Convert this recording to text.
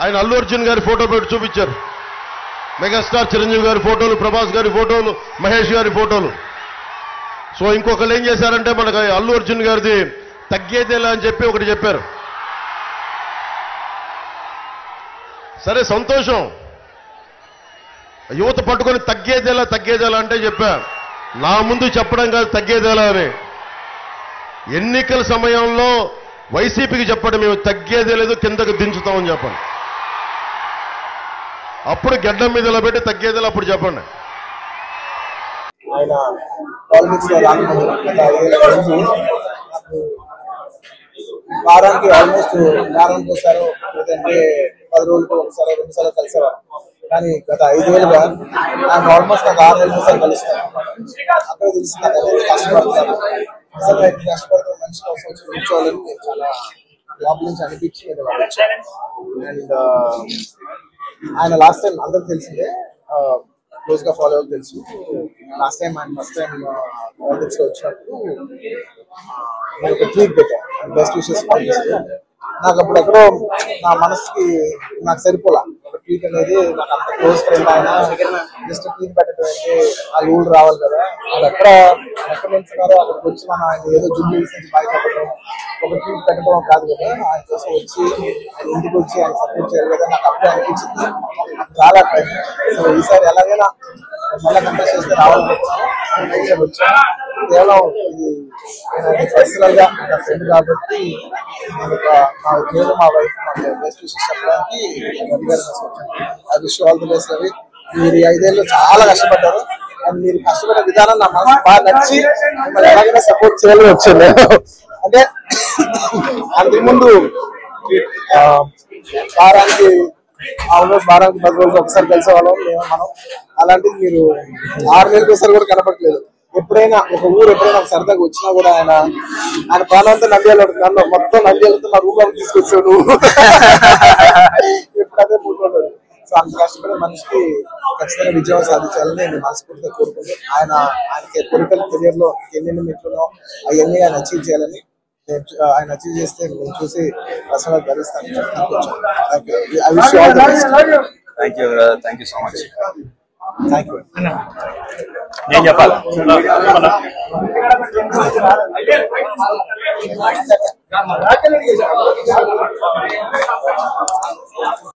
ఆయన అల్లు అర్జున్ గారి ఫోటో పెట్టి చూపించారు. మెగాస్టార్ చిరంజీవి గారి ఫోటోలు, ప్రభాస్ గారి ఫోటోలు, మహేష్ గారి ఫోటోలు. సో ఇంకొకరు ఏం చేశారంటే మనకు అల్లు అర్జున్ గారిది తగ్గేదేలా అని చెప్పి ఒకటి చెప్పారు. సరే సంతోషం, యువత పట్టుకొని తగ్గేదేలా అంటే చెప్పా. నా ముందు చెప్పడం కాదు తగ్గేదేలా అని. ఎన్నికల సమయంలో వైసీపీకి చెప్పండి, మేము తగ్గేదే లేదు, కిందకు దించుతామని చెప్పండి. అప్పుడు గడ్డం మీద ఇలా పెట్టి తగ్గేదేలా అప్పుడు చెప్పండి. ఆయన పాలిటిక్స్ లో వారానికి ఆల్మోస్ట్ వారానికి ఒకసారి లేదంటే 10 రోజులకు ఒకసారి 2 సార్లు కలిసేవారు. కానీ గత 5 ఏళ్ళుగా నాకు ఆల్మోస్ట్ నాకు 6 నెలలకు ఒకసారి కలుస్తాను. అక్కడ తెలిసి నాకు ఎంత కష్టపడుతున్నాను, నిజంగా ఎంత కష్టపడుతున్న మనిషి కోసం వచ్చి కూర్చోవాలని నేను చాలా లోపల నుంచి అనిపించి నేను వచ్చాను. అండ్ ఆయన లాస్ట్ టైం అందరికి తెలిసిందే, క్లోజ్ గా ఫాలో అవ్వడం తెలుసు. లాస్ట్ టైం ఆయన ఫస్ట్ టైం పాలిటిక్స్ లో వచ్చినప్పుడు నేను ఒక ట్వీట్ పెట్టాను, బెస్ట్ విషెస్ పాలిటిక్స్. నాకు అప్పుడు ఎక్కడో నా మనసుకి నాకు సరిపోలా. ఒక ట్వీట్ అనేది నాకు అంత క్లోజ్ ఫ్రెండ్ ఆయన జస్ట్ ట్వీట్ పెట్టడం అంటే ఆ రూల్ రావాలి కదా. వాళ్ళు ఎక్కడ నుంచున్నారో అక్కడికి వచ్చి మనం ఆయన ఏదో జుబ్లీ నుంచి బయటపడడం, ఒక ట్వీట్ పెట్టడం కాదు కదా. ఆయన కోసం వచ్చి ఆయన ఇంటికి వచ్చి ఆయన సపోర్ట్ చేయాలి కదా. నాకు అప్పుడే అనిపించింది, చాలా టైం. సో ఈసారి ఎలాగైనా మళ్ళీ కంటెస్ట్ చేస్తే రావాలని వచ్చాను. కేవలం ఇది నేను పర్సనల్ గా నా ఫ్రెండ్ కాబట్టి నేను మా వైఫ్ బెస్ట్ విషెస్ చెప్పడానికి రవి గారి వచ్చాను. I wish all the best Ravi. మీరు 5 ఏళ్ళు చాలా కష్టపడ్డారు. అండ్ మీరు కష్టపడే విధానం నా మనసు బాగా నచ్చి మిమ్మల్ని ఎలాగైనా సపోర్ట్ చేయాలని వచ్చాను. అంటే అంతకుముందు వారానికి 10 రోజులు ఒకసారి కలిసేవాళ్ళం మనం. అలాంటిది మీరు 6 నెలలకు ఒకసారి కూడా కనపడలేదు. ఎప్పుడైనా ఒక ఊరు ఎప్పుడైనా ఒక సరదాగా వచ్చినా కూడా ఆయన ప్రాణంతో నంద్యాల నన్ను మొత్తం నంద్యాలతో నా రూమ్ లోకి తీసుకొచ్చాడు. ఎప్పుడైతే కూర్చోలేదు. సో అంత కష్టపడే మనిషికి ఖచ్చితంగా విజయం సాధించాలని నేను మనస్ఫూర్తిగా కోరుకుంటూ ఆయనకి పొలిటికల్ కెరియర్ లో ఎన్ని మెట్లునో అవన్నీ ఆయన అచీవ్ చేయాలని, ఆయన అచీవ్ చేస్తే నేను చూసి పర్సనల్ భరిస్తాను. I wish all the best. Thank you so much. Thank you. నేను చెప్పాలి